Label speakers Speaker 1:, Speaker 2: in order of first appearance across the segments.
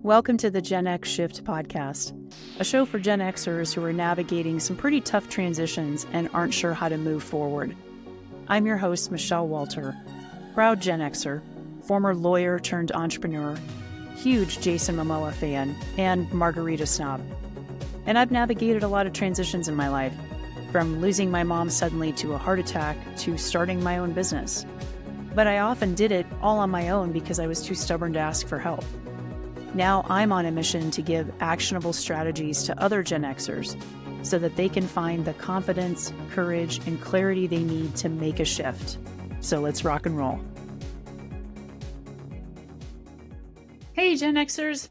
Speaker 1: Welcome to the GenX Shift podcast, a show for Gen Xers who are navigating some pretty tough transitions and aren't sure how to move forward. I'm your host, Michelle Walter, proud Gen Xer, former lawyer turned entrepreneur, huge Jason Momoa fan, and margarita snob. And I've navigated a lot of transitions in my life, from losing my mom suddenly to a heart attack to starting my own business. But I often did it all on my own because I was too stubborn to ask for help. Now I'm on a mission to give actionable strategies to other Gen Xers so that they can find the confidence, courage, and clarity they need to make a shift. So let's rock and roll. Hey Gen Xers,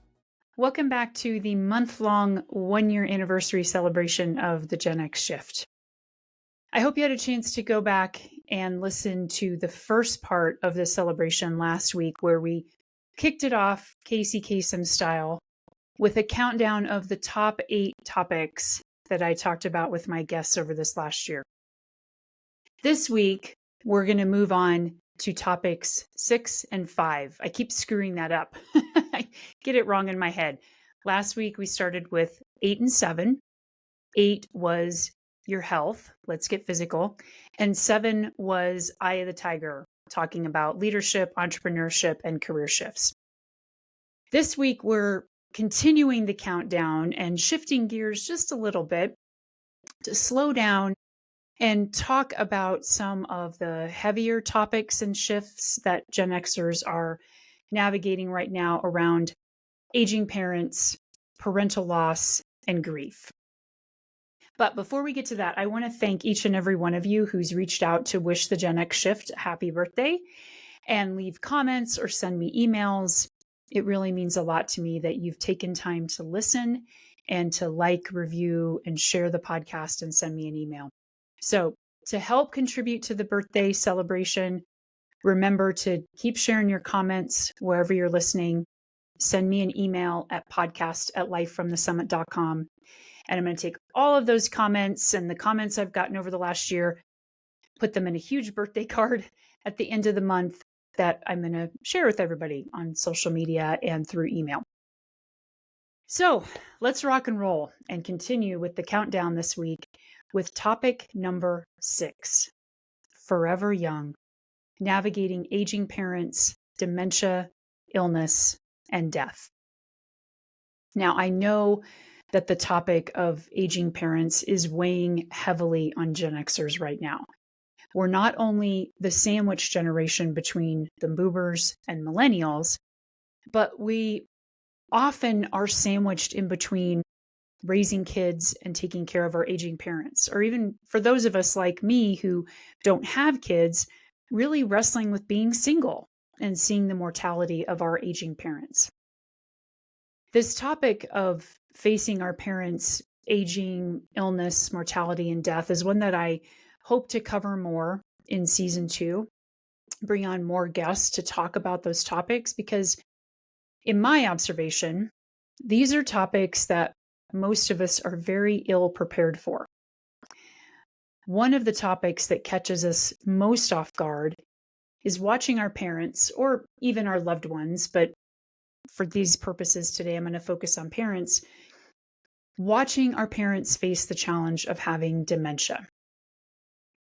Speaker 1: welcome back to the month-long one-year anniversary celebration of the Gen X Shift. I hope you had a chance to go back and listen to the first part of the celebration last week where we kicked it off Casey Kasem style with a countdown of the top 8 topics that I talked about with my guests over this last year. This week, we're going to move on to topics 6 and 5. I keep screwing that up. I get it wrong in my head. Last week, we started with 8 and 7. 8 was your health. Let's get physical. And 7 was Eye of the Tiger, talking about leadership, entrepreneurship, and career shifts. This week, we're continuing the countdown and shifting gears just a little bit to slow down and talk about some of the heavier topics and shifts that Gen Xers are navigating right now around aging parents, parental loss, and grief. But before we get to that, I want to thank each and every one of you who's reached out to wish the Gen X Shift a happy birthday and leave comments or send me emails. It really means a lot to me that you've taken time to listen and to like, review, and share the podcast and send me an email. So to help contribute to the birthday celebration, remember to keep sharing your comments wherever you're listening. Send me an email at podcast@lifefromthesummit.com. And I'm going to take all of those comments and the comments I've gotten over the last year, put them in a huge birthday card at the end of the month that I'm going to share with everybody on social media and through email. So let's rock and roll and continue with the countdown this week with topic number 6, Forever Young, navigating aging parents, dementia, illness, and death. Now, I know that the topic of aging parents is weighing heavily on Gen Xers right now. We're not only the sandwich generation between the boomers and millennials, but we often are sandwiched in between raising kids and taking care of our aging parents, or even for those of us like me who don't have kids, really wrestling with being single and seeing the mortality of our aging parents. This topic of facing our parents' aging, illness, mortality, and death is one that I hope to cover more in season 2, bring on more guests to talk about those topics, because in my observation, these are topics that most of us are very ill prepared for. One of the topics that catches us most off guard is watching our parents, or even our loved ones, but for these purposes today, I'm going to focus on parents, watching our parents face the challenge of having dementia.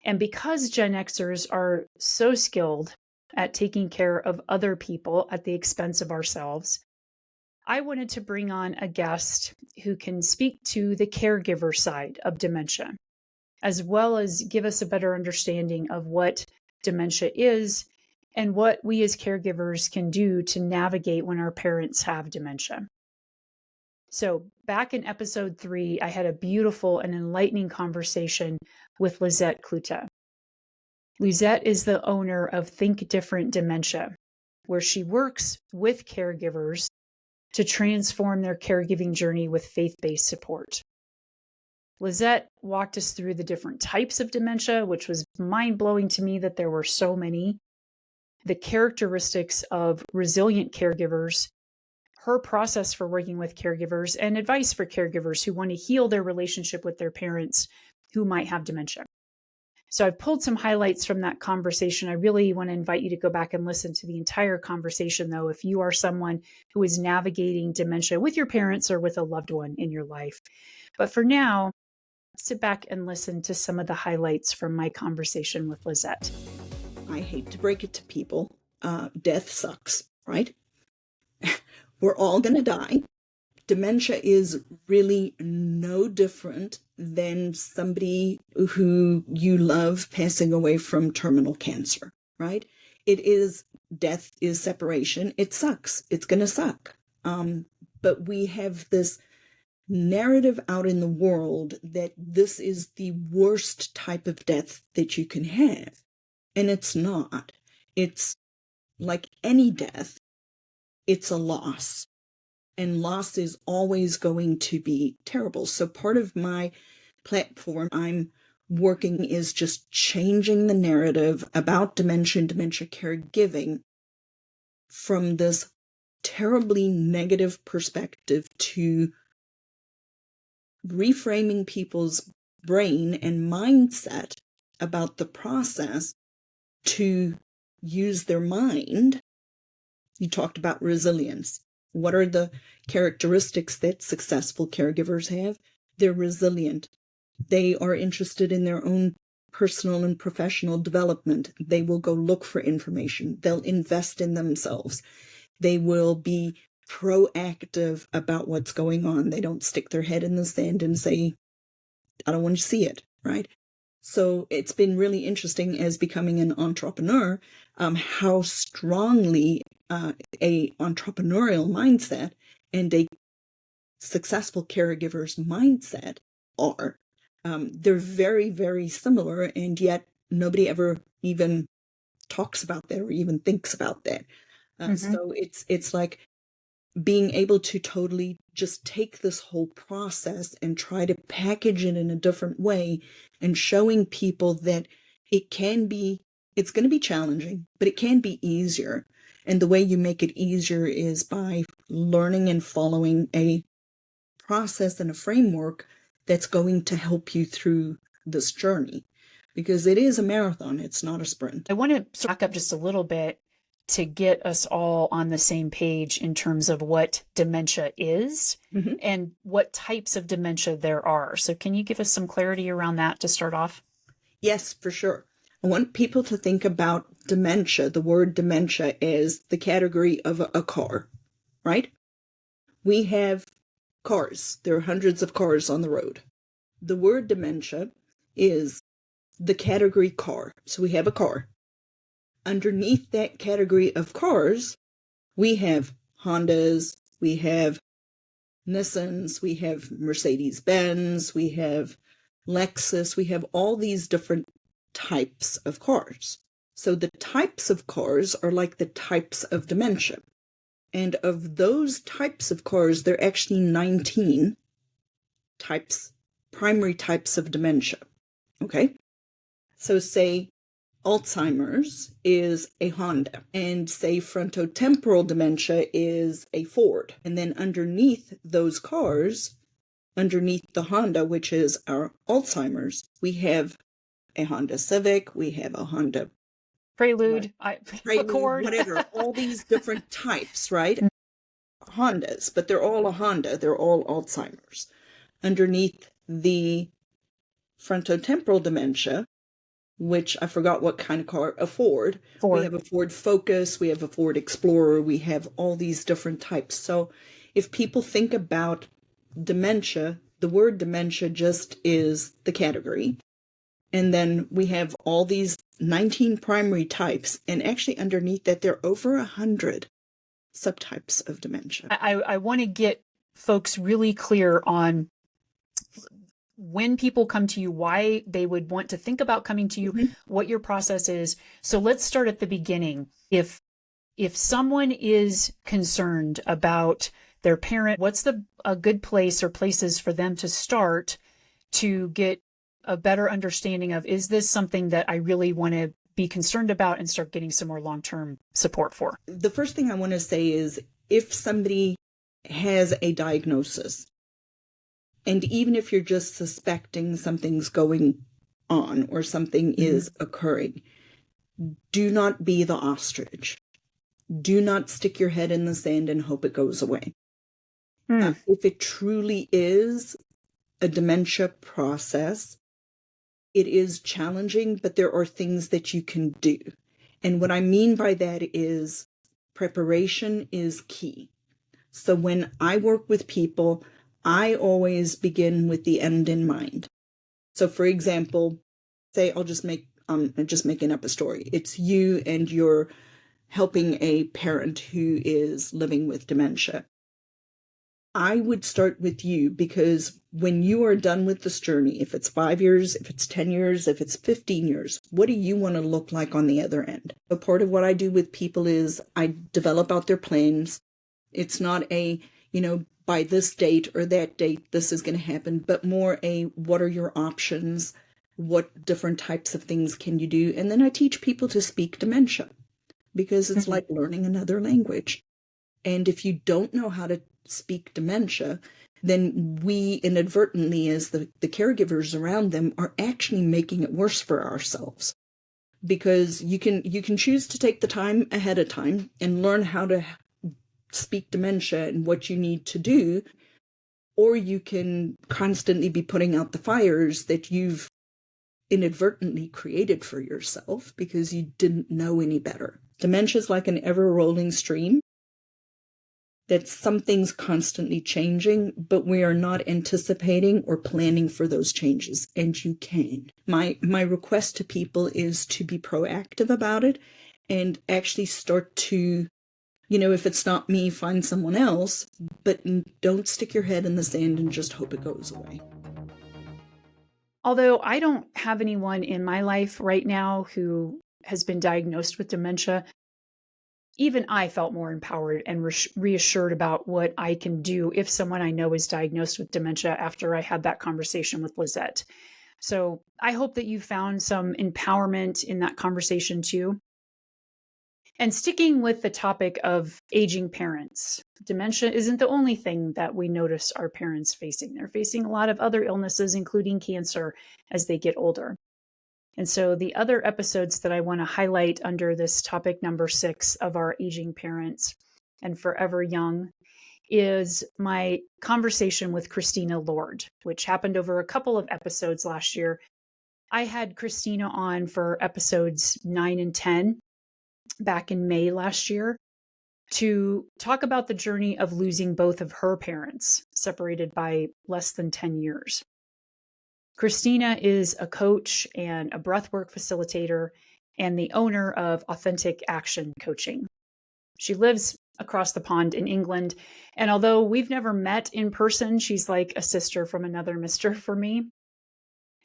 Speaker 1: And because Gen Xers are so skilled at taking care of other people at the expense of ourselves, I wanted to bring on a guest who can speak to the caregiver side of dementia, as well as give us a better understanding of what dementia is and what we as caregivers can do to navigate when our parents have dementia. So back in episode 3, I had a beautiful and enlightening conversation with Lizette Cloete. Lizette is the owner of Think Different Dementia, where she works with caregivers to transform their caregiving journey with faith-based support. Lizette walked us through the different types of dementia, which was mind-blowing to me that there were so many, the characteristics of resilient caregivers, her process for working with caregivers, and advice for caregivers who want to heal their relationship with their parents who might have dementia. So I've pulled some highlights from that conversation. I really want to invite you to go back and listen to the entire conversation, though, if you are someone who is navigating dementia with your parents or with a loved one in your life. But for now, sit back and listen to some of the highlights from my conversation with Lizette.
Speaker 2: I hate to break it to people. Death sucks, right? We're all going to die. Dementia is really no different than somebody who you love passing away from terminal cancer, right? It is, death is separation. It sucks. It's going to suck. But we have this narrative out in the world that this is the worst type of death that you can have. And it's not. It's like any death, it's a loss. And loss is always going to be terrible. So part of my platform I'm working is just changing the narrative about dementia and dementia caregiving from this terribly negative perspective to reframing people's brain and mindset about the process to use their mind. You talked about resilience. What are the characteristics that successful caregivers have? They're resilient. They are interested in their own personal and professional development. They will go look for information. They'll invest in themselves. They will be proactive about what's going on. They don't stick their head in the sand and say, I don't want to see it, right? So it's been really interesting as becoming an entrepreneur, how strongly a entrepreneurial mindset and a successful caregiver's mindset are. They're very, very similar, and yet nobody ever even talks about that or even thinks about that. So it's like being able to totally just take this whole process and try to package it in a different way and showing people that it's going to be challenging, but it can be easier. And the way you make it easier is by learning and following a process and a framework that's going to help you through this journey, because it is a marathon. It's not a sprint.
Speaker 1: I want to back up just a little bit to get us all on the same page in terms of what dementia is and what types of dementia there are. So can you give us some clarity around that to start off?
Speaker 2: Yes, for sure. I want people to think about dementia. The word dementia is the category of a car, right? We have cars. There are hundreds of cars on the road. The word dementia is the category car. So we have a car. Underneath that category of cars, we have Hondas, we have Nissans, we have Mercedes-Benz, we have Lexus, we have all these different types of cars. So the types of cars are like the types of dementia. And of those types of cars, there are actually 19 types, primary types of dementia. Okay? So say Alzheimer's is a Honda, and say frontotemporal dementia is a Ford. And then underneath those cars, underneath the Honda, which is our Alzheimer's, we have a Honda Civic, we have a Honda
Speaker 1: Prelude, Accord,
Speaker 2: whatever, all these different types, right? Hondas, but they're all a Honda, they're all Alzheimer's. Underneath the frontotemporal dementia, which I forgot what kind of car, a Ford. We have a Ford Focus, we have a Ford Explorer, we have all these different types. So if people think about dementia, the word dementia just is the category. And then we have all these 19 primary types, and actually underneath that, there are over 100 subtypes of dementia.
Speaker 1: I want to get folks really clear on when people come to you, why they would want to think about coming to you, what your process is. So let's start at the beginning. If someone is concerned about their parent, what's a good place or places for them to start to get a better understanding of, is this something that I really want to be concerned about and start getting some more long-term support for?
Speaker 2: The first thing I want to say is, if somebody has a diagnosis, and even if you're just suspecting something's going on or something is occurring, do not be the ostrich. Do not stick your head in the sand and hope it goes away. If it truly is a dementia process, it is challenging, but there are things that you can do. And what I mean by that is preparation is key. So when I work with people, I always begin with the end in mind. So for example, say I'm just making up a story. It's you and you're helping a parent who is living with dementia. I would start with you, because when you are done with this journey, if it's 5 years, if it's 10 years, if it's 15 years, what do you want to look like on the other end? So part of what I do with people is I develop out their plans. It's not a, by this date or that date, this is going to happen, but more a, what are your options? What different types of things can you do? And then I teach people to speak dementia, because it's like learning another language. And if you don't know how to speak dementia, then we inadvertently, as the caregivers around them, are actually making it worse for ourselves. Because you can choose to take the time ahead of time and learn how to speak dementia and what you need to do, or you can constantly be putting out the fires that you've inadvertently created for yourself because you didn't know any better. Dementia is like an ever-rolling stream. That something's constantly changing, but we are not anticipating or planning for those changes, and you can. My request to people is to be proactive about it and actually start to, if it's not me, find someone else, but don't stick your head in the sand and just hope it goes away.
Speaker 1: Although I don't have anyone in my life right now who has been diagnosed with dementia, even I felt more empowered and reassured about what I can do if someone I know is diagnosed with dementia after I had that conversation with Lizette. So I hope that you found some empowerment in that conversation too. And sticking with the topic of aging parents, dementia isn't the only thing that we notice our parents facing. They're facing a lot of other illnesses, including cancer, as they get older. And so the other episodes that I want to highlight under this topic number 6 of our aging parents and forever young is my conversation with Christina Lord, which happened over a couple of episodes last year. I had Christina on for episodes 9 and 10 back in May last year to talk about the journey of losing both of her parents, separated by less than 10 years. Christina is a coach and a breathwork facilitator and the owner of Authentic Action Coaching. She lives across the pond in England, and although we've never met in person, she's like a sister from another mister for me.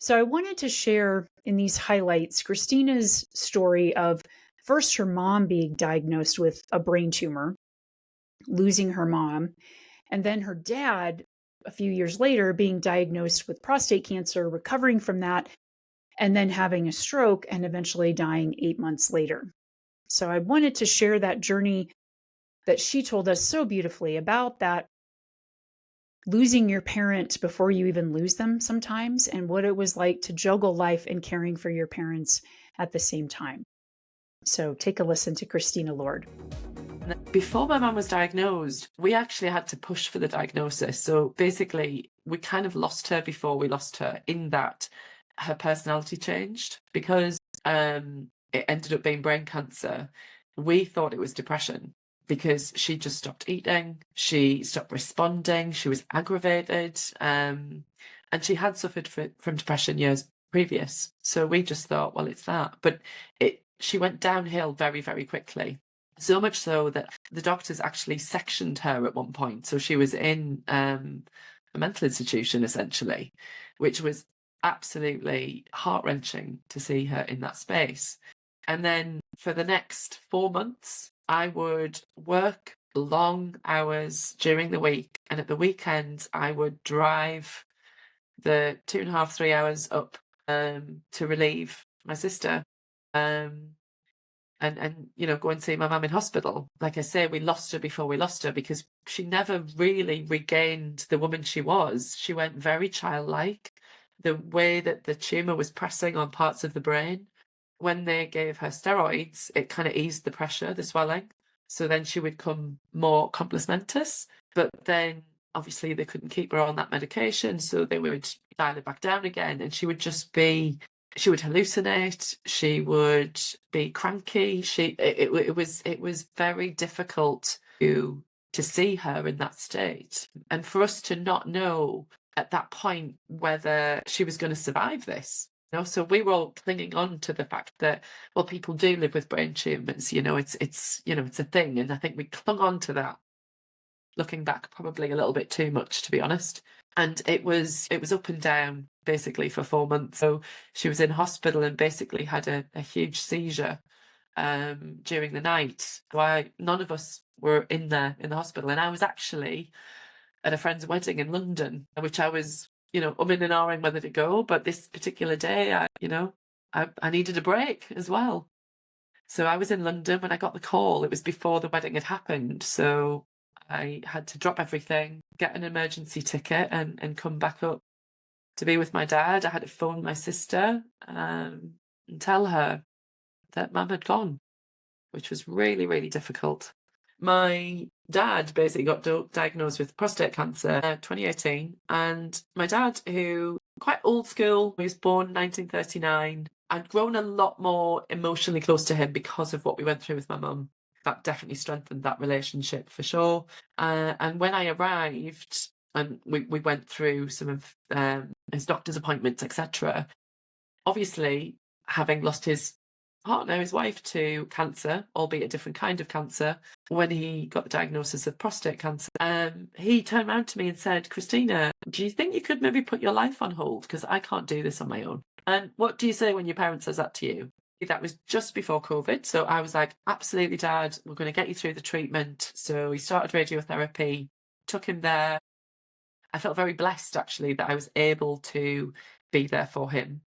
Speaker 1: So I wanted to share in these highlights Christina's story of first her mom being diagnosed with a brain tumor, losing her mom, and then her dad a few years later being diagnosed with prostate cancer, recovering from that, and then having a stroke and eventually dying 8 months later. So I wanted to share that journey that she told us so beautifully about, that losing your parent before you even lose them sometimes, and what it was like to juggle life and caring for your parents at the same time. So take a listen to Christina Lord.
Speaker 3: Before my mum was diagnosed, we actually had to push for the diagnosis. So basically, we kind of lost her before we lost her, in that her personality changed because it ended up being brain cancer. We thought it was depression because she just stopped eating, she stopped responding, she was aggravated, and she had suffered from depression years previous. So we just thought, well, it's that. But she went downhill very, very quickly. So much so that the doctors actually sectioned her at one point. So she was in a mental institution, essentially, which was absolutely heart-wrenching to see her in that space. And then for the next 4 months, I would work long hours during the week. And at the weekends, I would drive the 2.5, 3 hours up to relieve my sister. And go and see my mum in hospital. Like I say, we lost her before we lost her because she never really regained the woman she was. She went very childlike, the way that the tumor was pressing on parts of the brain. When they gave her steroids, it kind of eased the pressure, the swelling. So then she would come more compos mentis. But then obviously they couldn't keep her on that medication, so they would dial it back down again, and she would hallucinate, she would be cranky. It was very difficult to see her in that state, and for us to not know at that point whether she was going to survive this. So we were all clinging on to the fact that, well, people do live with brain tumors, it's a thing. And I think we clung on to that, looking back, probably a little bit too much, to be honest. And it was up and down basically for 4 months. So she was in hospital and basically had a huge seizure during the night. None of us were in the hospital, and I was actually at a friend's wedding in London, which I was, umming and ahhing whether to go. But this particular day, I needed a break as well. So I was in London when I got the call. It was before the wedding had happened. So I had to drop everything, get an emergency ticket, and come back up to be with my dad. I had to phone my sister and tell her that Mum had gone, which was really, really difficult. My dad basically got diagnosed with prostate cancer in 2018. And my dad, who quite old school, he was born in 1939. I'd grown a lot more emotionally close to him because of what we went through with my mum. That definitely strengthened that relationship for sure. And when I arrived, and we went through some of his doctor's appointments, etc. Obviously, having lost his partner, his wife, to cancer, albeit a different kind of cancer, when he got the diagnosis of prostate cancer, he turned around to me and said, "Christina, do you think you could maybe put your life on hold? Because I can't do this on my own." And what do you say when your parent says that to you? That was just before COVID. So I was like, absolutely, Dad, we're going to get you through the treatment. So he started radiotherapy, took him there. I felt very blessed, actually, that I was able to be there for him.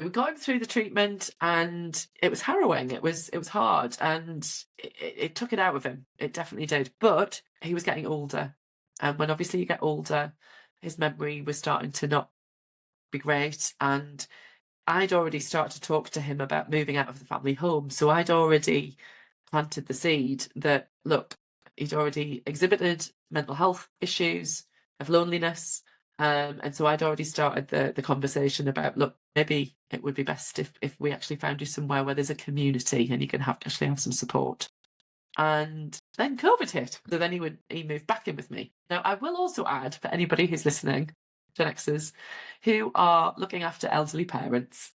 Speaker 3: We got him through the treatment, and it was harrowing. It was hard, and it took it out of him. It definitely did. But he was getting older, and when obviously you get older, his memory was starting to not be great. And I'd already started to talk to him about moving out of the family home. So I'd already planted the seed that, look, he'd already exhibited mental health issues of loneliness. And so I'd already started the conversation about, look, maybe it would be best if we actually found you somewhere where there's a community and you can actually have some support. And then COVID hit. So then he moved back in with me. Now, I will also add, for anybody who's listening, Gen Xers, who are looking after elderly parents,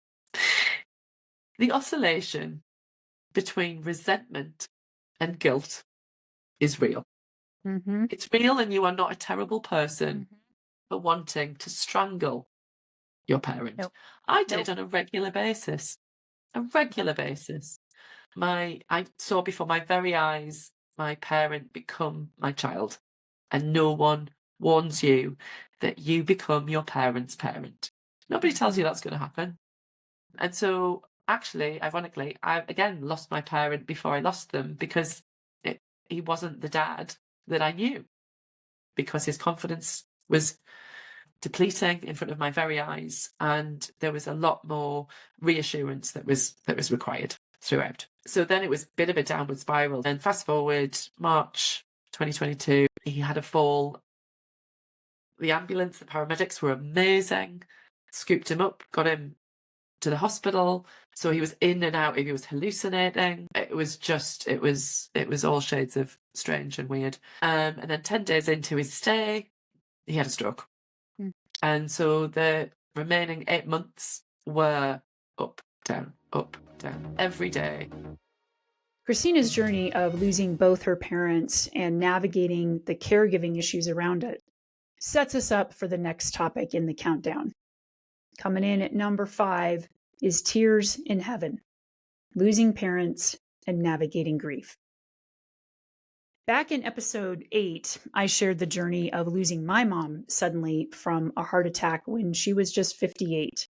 Speaker 3: the oscillation between resentment and guilt is real.
Speaker 1: Mm-hmm.
Speaker 3: It's real, and you are not a terrible person for wanting to strangle your parent.
Speaker 1: Nope.
Speaker 3: I did on a regular basis. I saw before my very eyes my parent become my child, and no one warns you that you become your parent's parent. Nobody tells you that's going to happen. And so, actually, ironically, I again lost my parent before I lost them, because he wasn't the dad that I knew, because his confidence was depleting in front of my very eyes, and there was a lot more reassurance that was required throughout. So then it was a bit of a downward spiral. And fast forward March 2022, he had a fall. The ambulance, the paramedics were amazing, scooped him up, got him to the hospital. So he was in and out, he was hallucinating. It was all shades of strange and weird. And then 10 days into his stay, he had a stroke. And so the remaining 8 months were up, down, every day.
Speaker 1: Christina's journey of losing both her parents and navigating the caregiving issues around it sets us up for the next topic in the countdown. Coming in at number 5 is Tears in Heaven, Losing Parents and Navigating Grief. Back in episode 8, I shared the journey of losing my mom suddenly from a heart attack when she was just 58.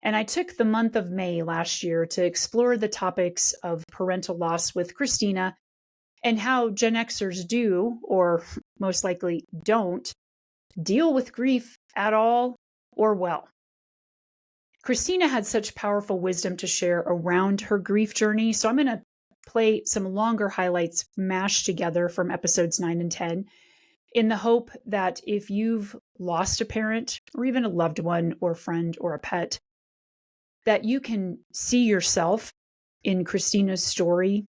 Speaker 1: And I took the month of May last year to explore the topics of parental loss with Christina and how Gen Xers do, or most likely don't, deal with grief at all or well. Christina had such powerful wisdom to share around her grief journey. So I'm going to play some longer highlights mashed together from episodes 9 and 10 in the hope that if you've lost a parent or even a loved one or friend or a pet, that you can see yourself in Christina's story,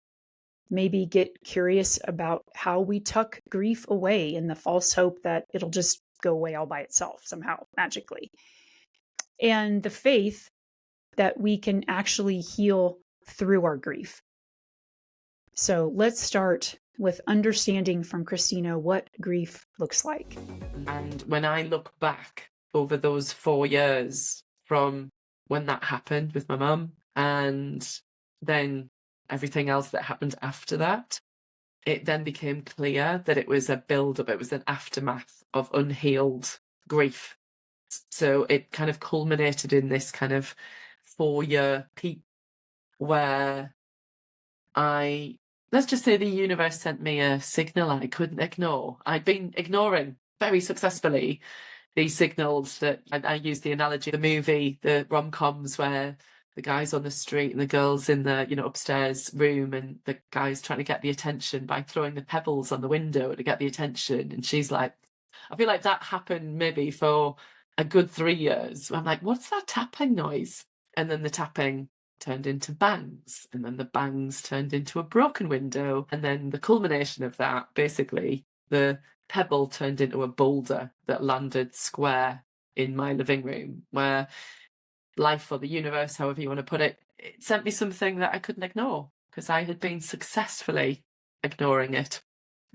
Speaker 1: maybe get curious about how we tuck grief away in the false hope that it'll just go away all by itself somehow, magically. And the faith that we can actually heal through our grief. So let's start with understanding from Christina what grief looks like.
Speaker 3: And when I look back over those 4 years from when that happened with my mum and then everything else that happened after that, it then became clear that it was a build-up, it was an aftermath of unhealed grief. So it kind of culminated in this kind of 4-year peak where let's just say the universe sent me a signal I couldn't ignore. I'd been ignoring very successfully these signals that I use the analogy of the movie, the rom-coms where the guy's on the street and the girl's in the, upstairs room and the guy's trying to get the attention by throwing the pebbles on the window to get the attention. And she's like, I feel like that happened maybe for a good 3 years. I'm like, what's that tapping noise? And then the tapping turned into bangs, and then the bangs turned into a broken window. And then the culmination of that, basically, the pebble turned into a boulder that landed square in my living room, where life or the universe, however you want to put it, it sent me something that I couldn't ignore because I had been successfully ignoring it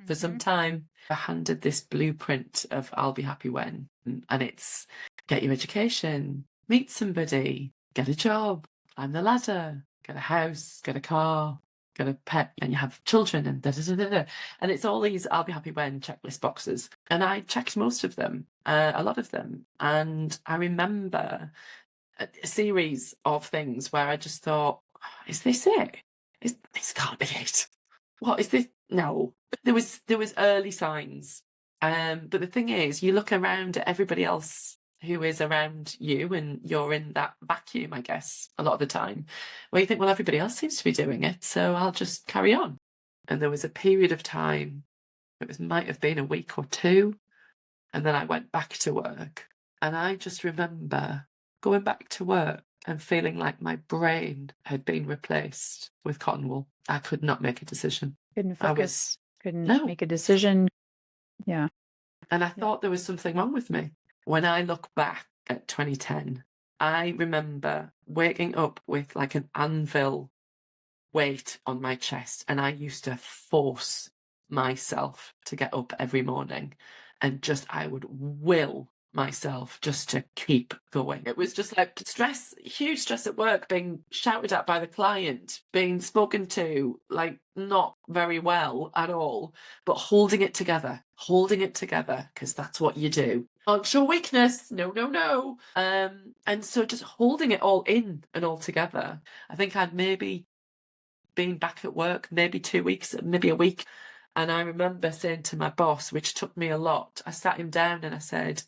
Speaker 3: for some time. I handed this blueprint of I'll be happy when, and it's get your education, meet somebody, get a job, climb the ladder, get a house, get a car, get a pet, and you have children, and da da da da da. And it's all these I'll be happy when checklist boxes. And I checked most of them, a lot of them. And I remember a series of things where I just thought, is this it? This can't be it. What is this? No. There was early signs. But the thing is, you look around at everybody else who is around you and you're in that vacuum, I guess, a lot of the time, where you think, well, everybody else seems to be doing it, so I'll just carry on. And there was a period of time, might have been a week or two, and then I went back to work. And I just remember going back to work and feeling like my brain had been replaced with cotton wool. I could not make a decision.
Speaker 1: Couldn't focus, couldn't
Speaker 3: No.
Speaker 1: make a decision. Yeah.
Speaker 3: And I thought there was something wrong with me. When I look back at 2010, I remember waking up with like an anvil weight on my chest, and I used to force myself to get up every morning, and I would will myself just to keep going. It was just like stress, huge stress at work, being shouted at by the client, being spoken to like not very well at all, but holding it together, because that's what you do. Don't show weakness. No. And so just holding it all in and all together. I think I'd maybe been back at work, maybe 2 weeks, maybe a week. And I remember saying to my boss, which took me a lot, I sat him down and I said,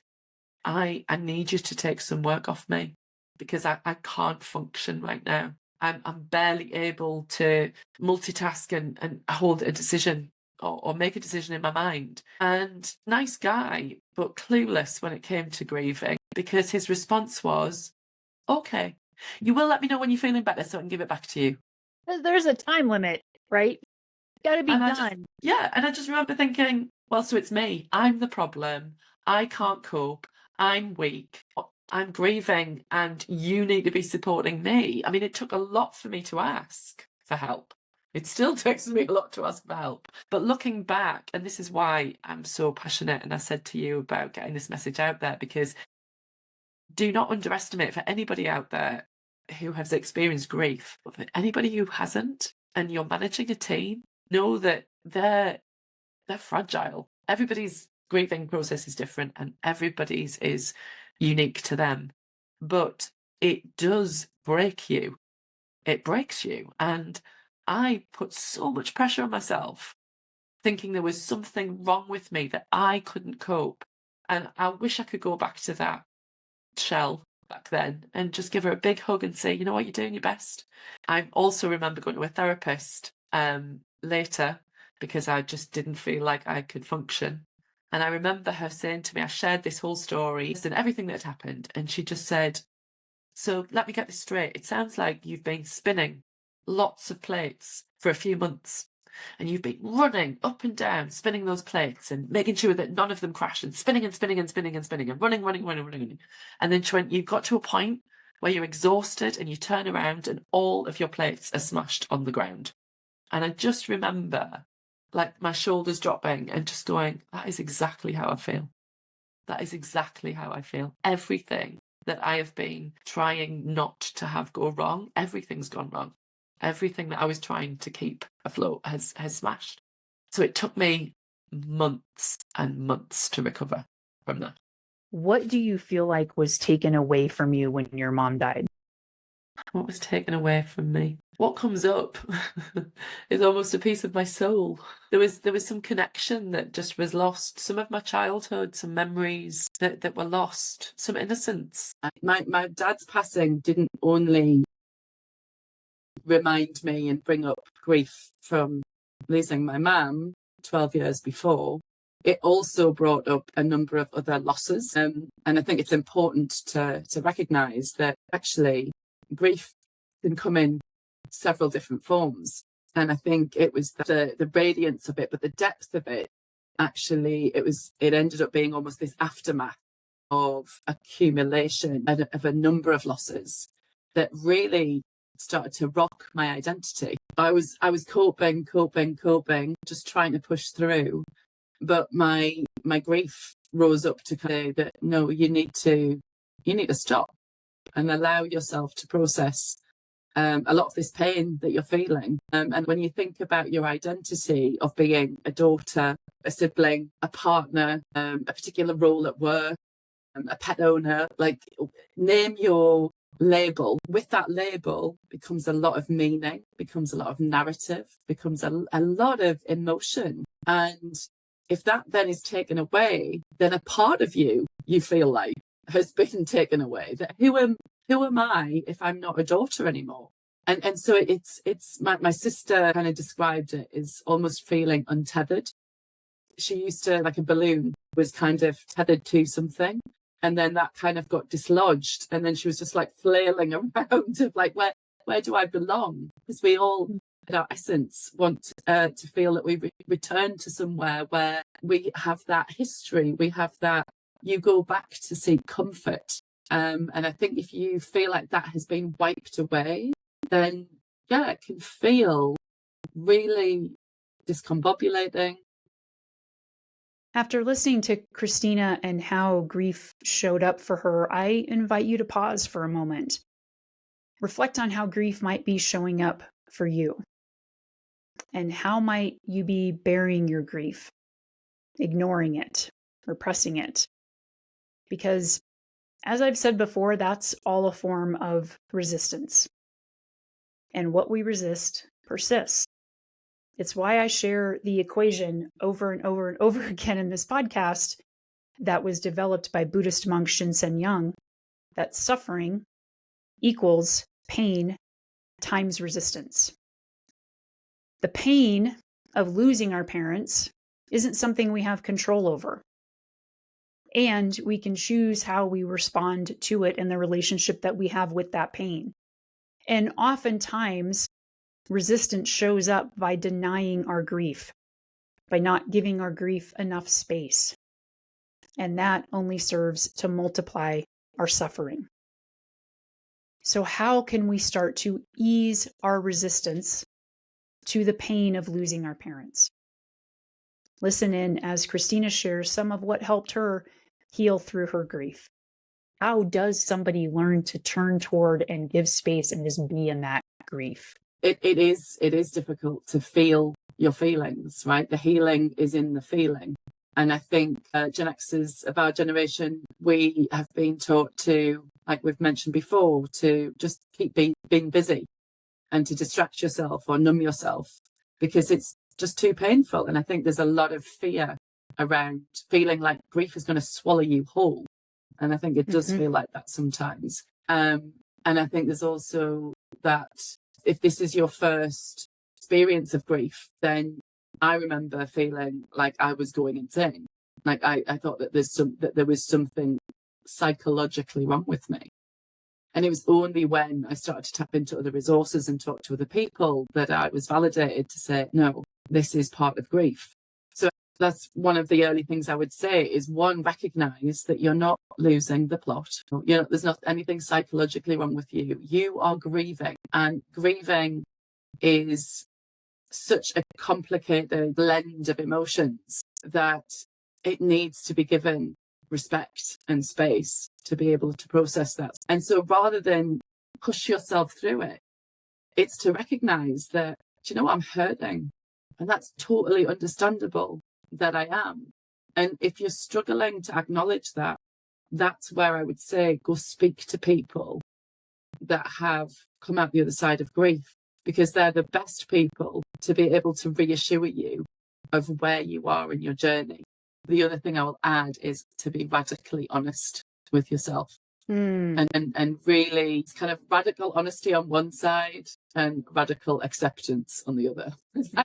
Speaker 3: I need you to take some work off me because I can't function right now. I'm barely able to multitask and hold a decision or make a decision in my mind. And nice guy, but clueless when it came to grieving, because his response was, okay, you will let me know when you're feeling better so I can give it back to you.
Speaker 1: There's a time limit, right? Got to be done.
Speaker 3: And I just remember thinking, well, so it's me. I'm the problem. I can't cope. I'm weak. I'm grieving, and you need to be supporting me. I mean, it took a lot for me to ask for help. It still takes me a lot to ask for help. But looking back, and this is why I'm so passionate, and I said to you about getting this message out there, because do not underestimate, for anybody out there who has experienced grief, but for anybody who hasn't, and you're managing a team, know that they're fragile. Everybody's grieving process is different and everybody's is unique to them. But it does break you. It breaks you. And I put so much pressure on myself, thinking there was something wrong with me, that I couldn't cope. And I wish I could go back to that shell back then and just give her a big hug and say, you know what, you're doing your best. I also remember going to a therapist later because I just didn't feel like I could function. And I remember her saying to me, I shared this whole story and everything that had happened. And she just said, so let me get this straight. It sounds like you've been spinning lots of plates for a few months. And you've been running up and down, spinning those plates and making sure that none of them crash, and spinning and spinning and spinning and spinning and running. And then you've got to a point where you're exhausted and you turn around and all of your plates are smashed on the ground. And I just remember like my shoulders dropping and just going, that is exactly how I feel. That is exactly how I feel. Everything that I have been trying not to have go wrong, everything's gone wrong. Everything that I was trying to keep afloat has smashed. So it took me months and months to recover from that.
Speaker 1: What do you feel like was taken away from you when your mom died?
Speaker 3: What was taken away from me? What comes up is almost a piece of my soul. There was some connection that just was lost. Some of my childhood, some memories that were lost, some innocence.
Speaker 4: My dad's passing didn't only remind me and bring up grief from losing my mum 12 years before. It also brought up a number of other losses. And I think it's important to recognise that actually grief can come in several different forms. And I think it was the radiance of it, but the depth of it, actually, it ended up being almost this aftermath of accumulation of a number of losses that really started to rock my identity. I was coping, just trying to push through. But my grief rose up to say that no, you need to stop and allow yourself to process a lot of this pain that you're feeling. And when you think about your identity of being a daughter, a sibling, a partner, a particular role at work, a pet owner, like name your label. With that label becomes a lot of meaning, becomes a lot of narrative, becomes a lot of emotion. And if that then is taken away, then a part of you feel like has been taken away. That who am I if I'm not a daughter anymore? And so it's my sister kind of described it as almost feeling untethered. She used to, like a balloon, was kind of tethered to something, and then that kind of got dislodged, and then she was just like flailing around of like, where do I belong? Because we all, in our essence, want to feel that we return to somewhere where we have that history, we have that, you go back to seek comfort. And I think if you feel like that has been wiped away, then yeah, it can feel really discombobulating.
Speaker 1: After listening to Christina and how grief showed up for her, I invite you to pause for a moment. Reflect on how grief might be showing up for you. And how might you be burying your grief, ignoring it, repressing it? Because, as I've said before, that's all a form of resistance. And what we resist persists. It's why I share the equation over and over and over again in this podcast that was developed by Buddhist monk Shinsen Young, that suffering equals pain times resistance. The pain of losing our parents isn't something we have control over. And we can choose how we respond to it in the relationship that we have with that pain. And oftentimes, resistance shows up by denying our grief, by not giving our grief enough space. And that only serves to multiply our suffering. So how can we start to ease our resistance to the pain of losing our parents? Listen in as Christina shares some of what helped her heal through her grief. How does somebody learn to turn toward and give space and just be in that grief?
Speaker 4: It is difficult to feel your feelings, right? The healing is in the feeling. And I think GenXers of our generation, we have been taught to, like we've mentioned before, to just keep being busy and to distract yourself or numb yourself because it's just too painful. And I think there's a lot of fear around feeling like grief is going to swallow you whole. And I think it does
Speaker 1: Mhm.
Speaker 4: feel like that sometimes. And I think there's also that if this is your first experience of grief, then I remember feeling like I was going insane. Like I thought that there was something psychologically wrong with me. And it was only when I started to tap into other resources and talk to other people that I was validated to say, no, this is part of grief. So that's one of the early things I would say is, one, recognize that you're not losing the plot. You know, there's not anything psychologically wrong with you. You are grieving, and grieving is such a complicated blend of emotions that it needs to be given respect and space to be able to process that. And so rather than push yourself through it, it's to recognize that, do you know what, I'm hurting. And that's totally understandable that I am. And if you're struggling to acknowledge that, that's where I would say go speak to people that have come out the other side of grief, because they're the best people to be able to reassure you of where you are in your journey. The other thing I will add is to be radically honest with yourself. And really, it's kind of radical honesty on one side and radical acceptance on the other.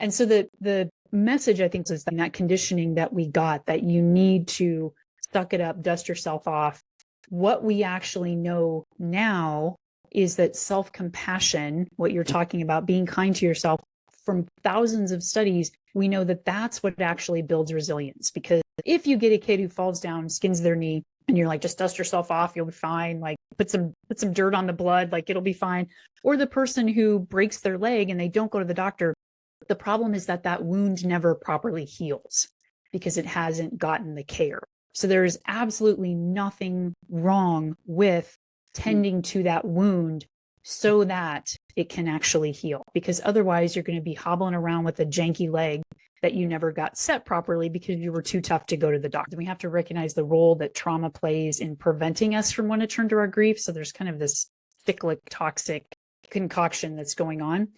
Speaker 1: And so the message, I think, is that conditioning that we got, that you need to suck it up, dust yourself off. What we actually know now is that self-compassion, what you're talking about, being kind to yourself, from thousands of studies, we know that that's what actually builds resilience. Because if you get a kid who falls down, skins their knee, and you're like, just dust yourself off, you'll be fine. Like put some dirt on the blood, like it'll be fine. Or the person who breaks their leg and they don't go to the doctor. The problem is that wound never properly heals because it hasn't gotten the care. So there's absolutely nothing wrong with tending to that wound so that it can actually heal, because otherwise you're going to be hobbling around with a janky leg that you never got set properly because you were too tough to go to the doctor. We have to recognize the role that trauma plays in preventing us from wanting to turn to our grief. So there's kind of this cyclic, toxic concoction that's going on.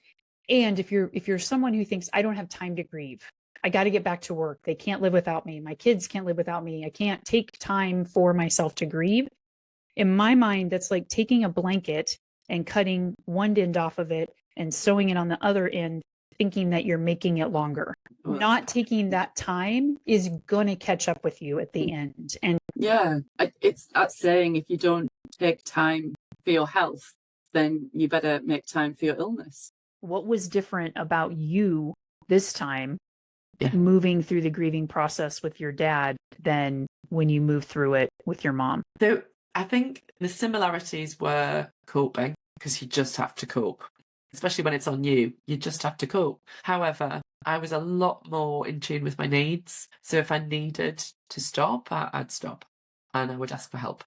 Speaker 1: And if you're someone who thinks, I don't have time to grieve, I got to get back to work, they can't live without me, my kids can't live without me, I can't take time for myself to grieve. In my mind, that's like taking a blanket and cutting one end off of it and sewing it on the other end, thinking that you're making it longer. Not taking that time is going to catch up with you at the end. And
Speaker 4: yeah, it's that saying, if you don't take time for your health, then you better make time for your illness.
Speaker 1: What was different about you this time, moving through the grieving process with your dad, than when you moved through it with your mom?
Speaker 3: So I think the similarities were coping, because you just have to cope. Especially when it's on you, you just have to cope. However, I was a lot more in tune with my needs. So if I needed to stop, I'd stop and I would ask for help.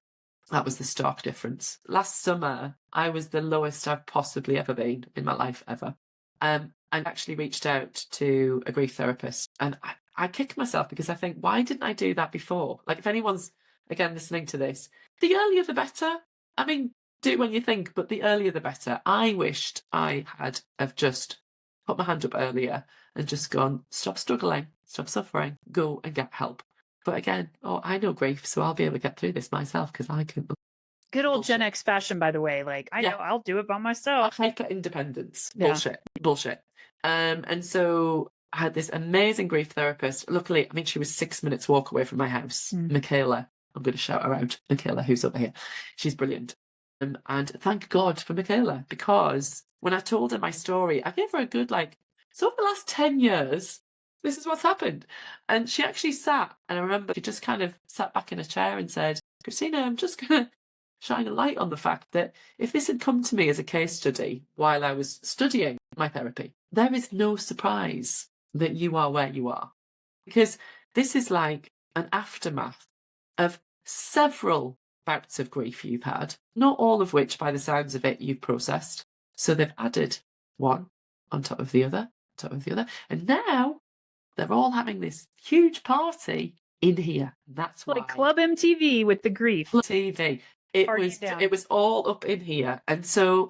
Speaker 3: That was the stark difference. Last summer, I was the lowest I've possibly ever been in my life ever. I actually reached out to a grief therapist, and I kick myself because I think, why didn't I do that before? Like, if anyone's, again, listening to this, the earlier the better. I mean, do when you think, but the earlier the better. I wished I had have just put my hand up earlier and just gone, stop struggling, stop suffering, go and get help. But again, I know grief, so I'll be able to get through this myself because I can.
Speaker 1: Good old Gen X fashion, by the way. Like, I know, I'll do it by myself.
Speaker 3: Hyper independence. Bullshit. And so I had this amazing grief therapist. Luckily, I mean, she was 6 minutes walk away from my house. Michaela, I'm going to shout her out. Michaela, who's over here. She's brilliant. And thank God for Michaela, because when I told her my story, I gave her a good, so over the last 10 years, this is what's happened. And she actually sat, and I remember she just kind of sat back in a chair and said, Christina, I'm just going to shine a light on the fact that if this had come to me as a case study while I was studying my therapy, there is no surprise that you are where you are. Because this is like an aftermath of several bouts of grief you've had, not all of which, by the sounds of it, you've processed. So they've added one on top of the other, and now they're all having this huge party in here. That's
Speaker 1: like Club MTV with the grief.
Speaker 3: TV. It was all up in here, and so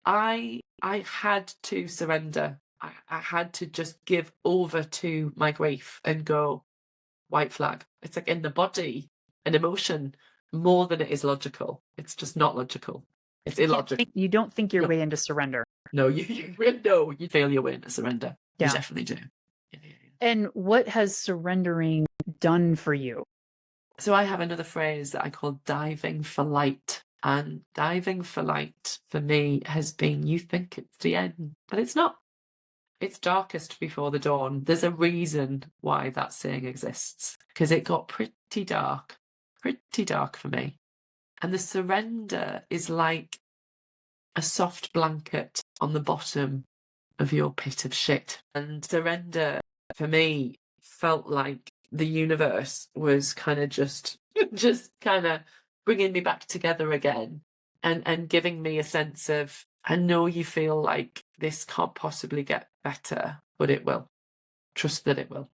Speaker 3: I had to surrender. I had to just give over to my grief and go, white flag. It's like in the body, an emotion more than it is logical. It's just not logical. It's illogical.
Speaker 1: You don't think your
Speaker 3: No.
Speaker 1: way into surrender.
Speaker 3: No, you fail your way into surrender.
Speaker 1: Yeah.
Speaker 3: You definitely do. Yeah.
Speaker 1: And what has surrendering done for you?
Speaker 3: So I have another phrase that I call diving for light. And diving for light for me has been, you think it's the end, but it's not. It's darkest before the dawn. There's a reason why that saying exists, because it got pretty dark for me. And the surrender is like a soft blanket on the bottom of your pit of shit. And surrender for me felt like the universe was kind of just kind of bringing me back together again and giving me a sense of, I know you feel like this can't possibly get better, but it will. Trust that it will.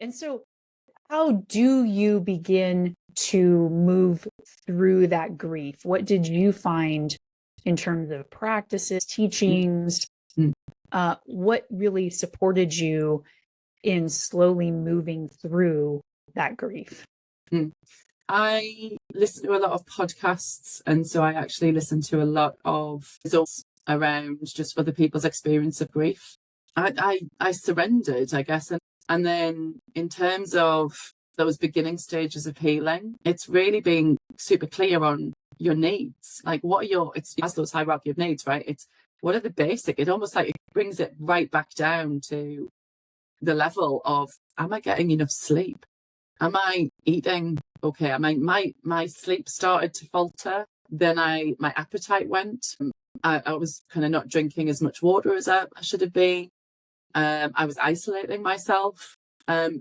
Speaker 1: And so how do you begin to move through that grief? What did you find in terms of practices, teachings? What really supported you in slowly moving through that grief?
Speaker 4: I listen to a lot of podcasts, and so I actually listen to a lot of results around just other people's experience of grief. I surrendered, I guess, and then in terms of those beginning stages of healing, it's really being super clear on your needs. Like, what are it's Maslow's hierarchy of needs, right? It's what are the basic? It almost like it brings it right back down to the level of, am I getting enough sleep? Am I eating okay? My sleep started to falter. Then my appetite went. I was kind of not drinking as much water as I should have been. I was isolating myself.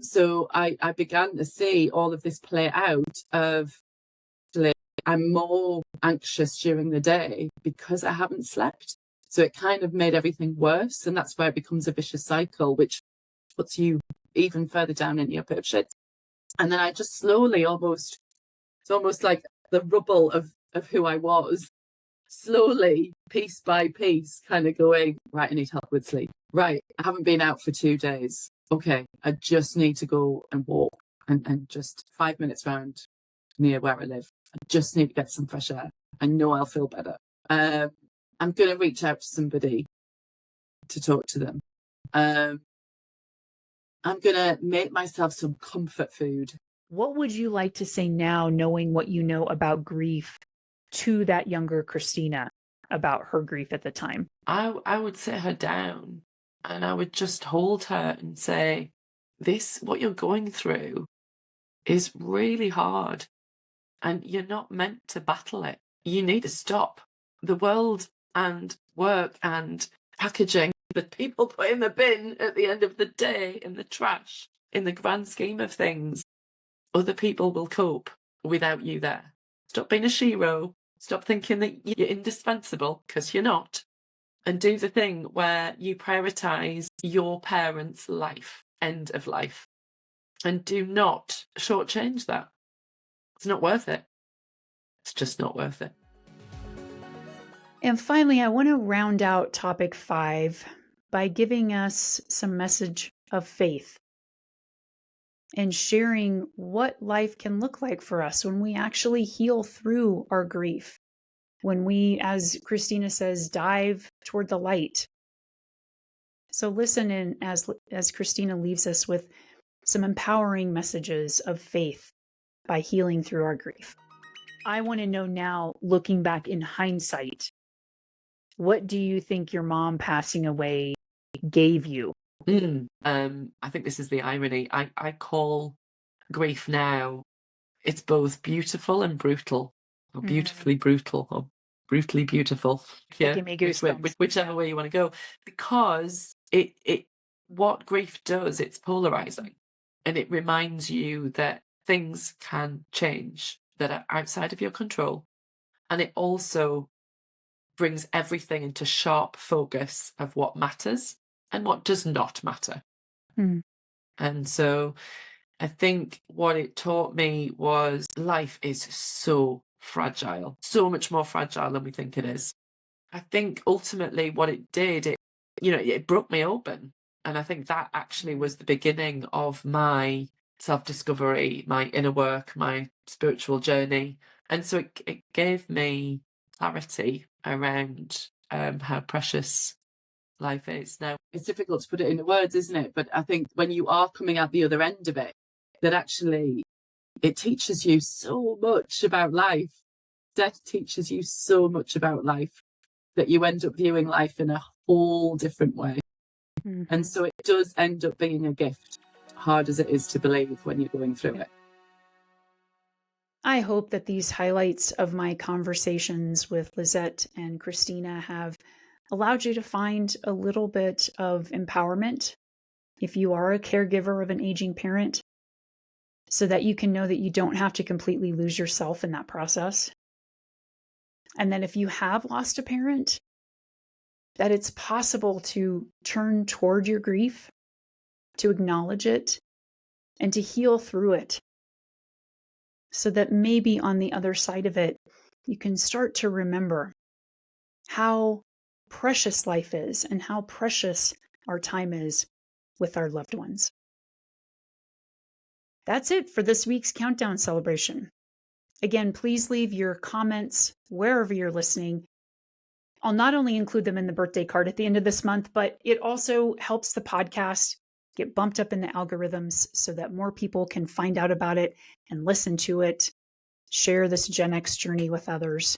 Speaker 4: So I began to see all of this play out of I'm more anxious during the day because I haven't slept. So it kind of made everything worse. And that's where it becomes a vicious cycle, which puts you even further down in your pit of shit. And then I just slowly it's almost like the rubble of who I was, slowly, piece by piece, kind of going, right, I need help with sleep. Right, I haven't been out for 2 days. Okay, I just need to go and walk and just 5 minutes round near where I live. I just need to get some fresh air. I know I'll feel better. I'm going to reach out to somebody to talk to them. I'm going to make myself some comfort food.
Speaker 1: What would you like to say now, knowing what you know about grief, to that younger Christina about her grief at the time?
Speaker 3: I would sit her down and I would just hold her and say, what you're going through is really hard and you're not meant to battle it. You need to stop. The world and work and packaging that people put in the bin at the end of the day, in the trash, in the grand scheme of things, other people will cope without you there. Stop being a shero. Stop thinking that you're indispensable, because you're not. And do the thing where you prioritise your parents' life, end of life. And do not shortchange that. It's not worth it. It's just not worth it.
Speaker 1: And finally, I want to round out topic 5 by giving us some message of faith and sharing what life can look like for us when we actually heal through our grief. When we, as Christina says, dive toward the light. So listen in as Christina leaves us with some empowering messages of faith by healing through our grief. I want to know now, looking back in hindsight, what do you think your mom passing away gave you?
Speaker 3: I think this is the irony. I call grief now, it's both beautiful and brutal, or beautifully brutal, or brutally beautiful. Yeah,
Speaker 1: give me goosebumps.
Speaker 3: Whichever way you want to go, because what grief does, it's polarizing, and it reminds you that things can change that are outside of your control, and it also brings everything into sharp focus of what matters and what does not matter. And so I think what it taught me was life is so fragile, so much more fragile than we think it is. I think ultimately what it did, it broke me open. And I think that actually was the beginning of my self-discovery, my inner work, my spiritual journey. And so it gave me clarity around how precious life is. Now,
Speaker 4: it's difficult to put it into words, isn't it? But I think when you are coming out the other end of it, that actually it teaches you so much about life. Death teaches you so much about life that you end up viewing life in a whole different way.
Speaker 1: Mm-hmm.
Speaker 4: And so it does end up being a gift, hard as it is to believe when you're going through it.
Speaker 1: I hope that these highlights of my conversations with Lizette and Christina have allowed you to find a little bit of empowerment if you are a caregiver of an aging parent, so that you can know that you don't have to completely lose yourself in that process. And then if you have lost a parent, that it's possible to turn toward your grief, to acknowledge it, and to heal through it. So that maybe on the other side of it, you can start to remember how precious life is and how precious our time is with our loved ones. That's it for this week's Countdown celebration. Again, please leave your comments wherever you're listening. I'll not only include them in the birthday card at the end of this month, but it also helps the podcast get bumped up in the algorithms so that more people can find out about it and listen to it, share this GenX journey with others.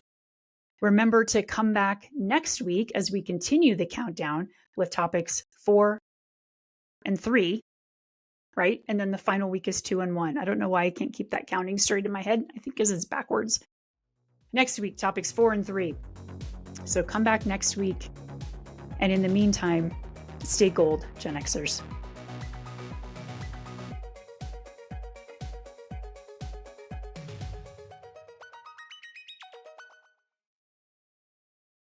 Speaker 1: Remember to come back next week as we continue the countdown with topics 4 and 3, right? And then the final week is 2 and 1. I don't know why I can't keep that counting straight in my head. I think because it's backwards. Next week, topics 4 and 3. So come back next week. And in the meantime, stay gold, Gen Xers.